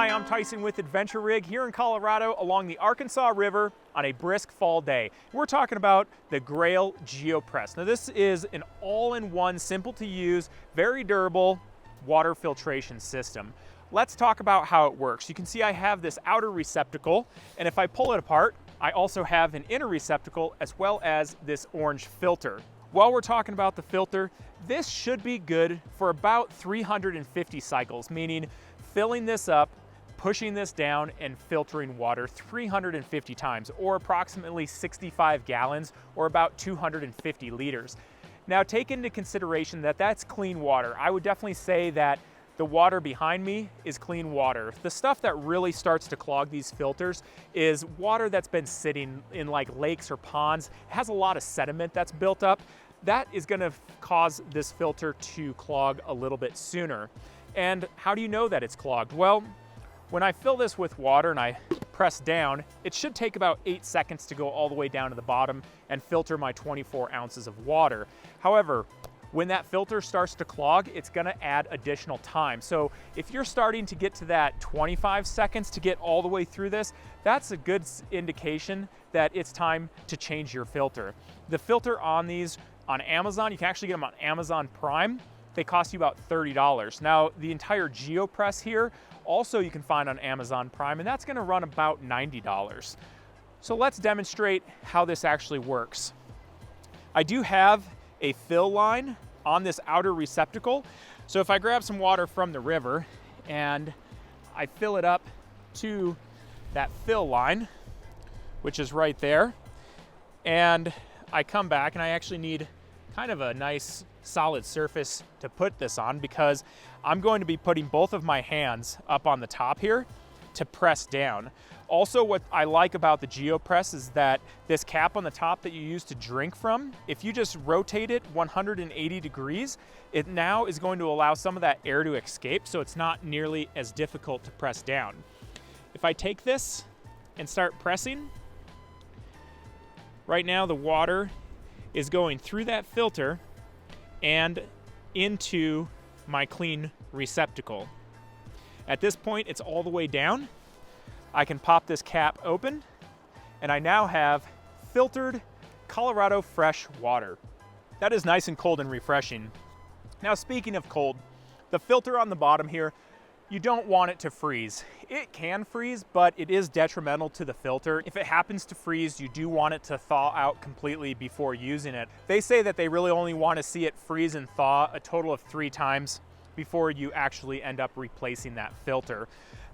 Hi, I'm Tyson with Adventure Rig here in Colorado along the Arkansas River on a brisk fall day. We're talking about the Grayl Geopress. Now this is an all-in-one, simple to use, very durable water filtration system. Let's talk about how it works. You can see I have this outer receptacle, and if I pull it apart, I also have an inner receptacle as well as this orange filter. While we're talking about the filter, this should be good for about 350 cycles, meaning filling this up, pushing this down and filtering water 350 times, or approximately 65 gallons, or about 250 liters. Now take into consideration that that's clean water. I would definitely say that the water behind me is clean water. The stuff that really starts to clog these filters is water that's been sitting in like lakes or ponds. It has a lot of sediment that's built up. That is gonna cause this filter to clog a little bit sooner. And how do you know that it's clogged? Well, when I fill this with water and I press down, it should take about 8 seconds to go all the way down to the bottom and filter my 24 ounces of water. However, when that filter starts to clog, it's gonna add additional time. So if you're starting to get to that 25 seconds to get all the way through this, that's a good indication that it's time to change your filter. The filter on these on Amazon, you can actually get them on Amazon Prime. They cost you about $30. Now, the entire Geopress here, also you can find on Amazon Prime, and that's gonna run about $90. So let's demonstrate how this actually works. I do have a fill line on this outer receptacle. So if I grab some water from the river and I fill it up to that fill line, which is right there, and I come back and I actually need kind of a nice solid surface to put this on because I'm going to be putting both of my hands up on the top here to press down. Also, what I like about the Geopress is that this cap on the top that you use to drink from, if you just rotate it 180 degrees, it now is going to allow some of that air to escape, so it's not nearly as difficult to press down. If I take this and start pressing, right now the water is going through that filter and into my clean receptacle. At this point, it's all the way down. I can pop this cap open, and I now have filtered Colorado fresh water. That is nice and cold and refreshing. Now, speaking of cold, the filter on the bottom here, you don't want it to freeze. It can freeze, but it is detrimental to the filter. If it happens to freeze, you do want it to thaw out completely before using it. They say that they really only want to see it freeze and thaw a total of 3 times before you actually end up replacing that filter.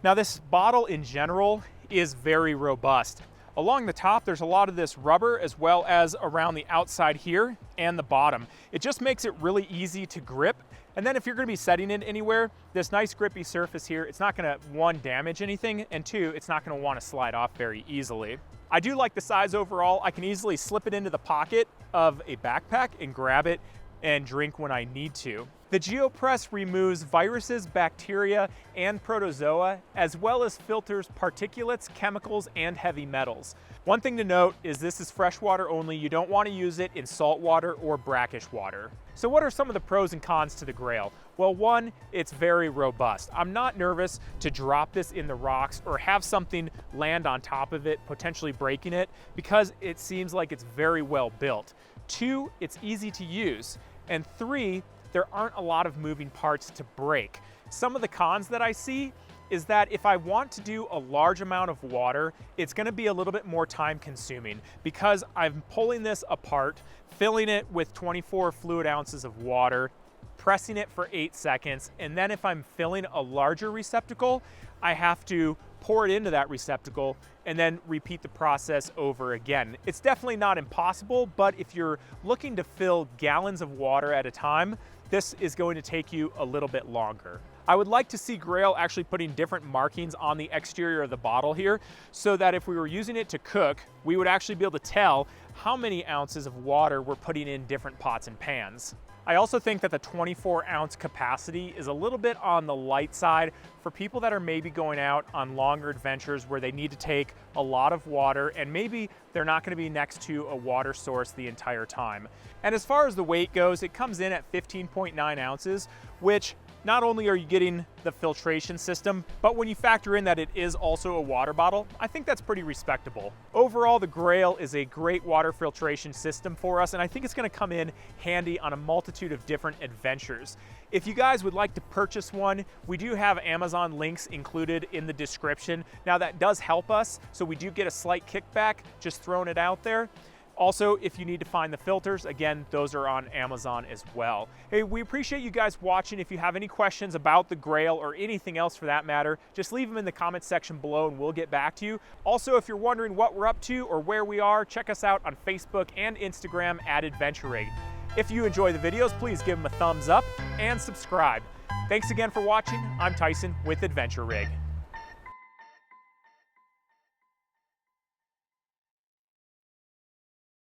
Now, this bottle in general is very robust. Along the top, there's a lot of this rubber as well as around the outside here and the bottom. It just makes it really easy to grip. And then if you're gonna be setting it anywhere, this nice grippy surface here, it's not gonna, 1, damage anything, and 2, it's not gonna wanna slide off very easily. I do like the size overall. I can easily slip it into the pocket of a backpack and grab it and drink when I need to. The Geopress removes viruses, bacteria, and protozoa, as well as filters particulates, chemicals, and heavy metals. One thing to note is this is freshwater only. You don't want to use it in salt water or brackish water. So what are some of the pros and cons to the Grayl? Well, 1, it's very robust. I'm not nervous to drop this in the rocks or have something land on top of it, potentially breaking it, because it seems like it's very well built. 2, it's easy to use. And 3, there aren't a lot of moving parts to break. Some of the cons that I see is that if I want to do a large amount of water, it's gonna be a little bit more time consuming because I'm pulling this apart, filling it with 24 fluid ounces of water, pressing it for 8 seconds, and then if I'm filling a larger receptacle, I have to pour it into that receptacle and then repeat the process over again. It's definitely not impossible, but if you're looking to fill gallons of water at a time, this is going to take you a little bit longer. I would like to see Grayl actually putting different markings on the exterior of the bottle here so that if we were using it to cook, we would actually be able to tell how many ounces of water we're putting in different pots and pans. I also think that the 24-ounce capacity is a little bit on the light side for people that are maybe going out on longer adventures where they need to take a lot of water and maybe They're not going to be next to a water source the entire time. And as far as the weight goes, it comes in at 15.9 ounces, which not only are you getting the filtration system, but when you factor in that it is also a water bottle, I think that's pretty respectable. Overall, the Grayl is a great water filtration system for us, and I think it's going to come in handy on a multitude of different adventures. If you guys would like to purchase one, we do have Amazon links included in the description. Now that does help us, so we do get a slight kickback, just throwing it out there. Also, if you need to find the filters, again, those are on Amazon as well. Hey, we appreciate you guys watching. If you have any questions about the Grayl or anything else for that matter, just leave them in the comments section below and we'll get back to you. Also, if you're wondering what we're up to or where we are, check us out on Facebook and Instagram at Adventure Rig. If you enjoy the videos, please give them a thumbs up and subscribe. Thanks again for watching. I'm Tyson with Adventure Rig.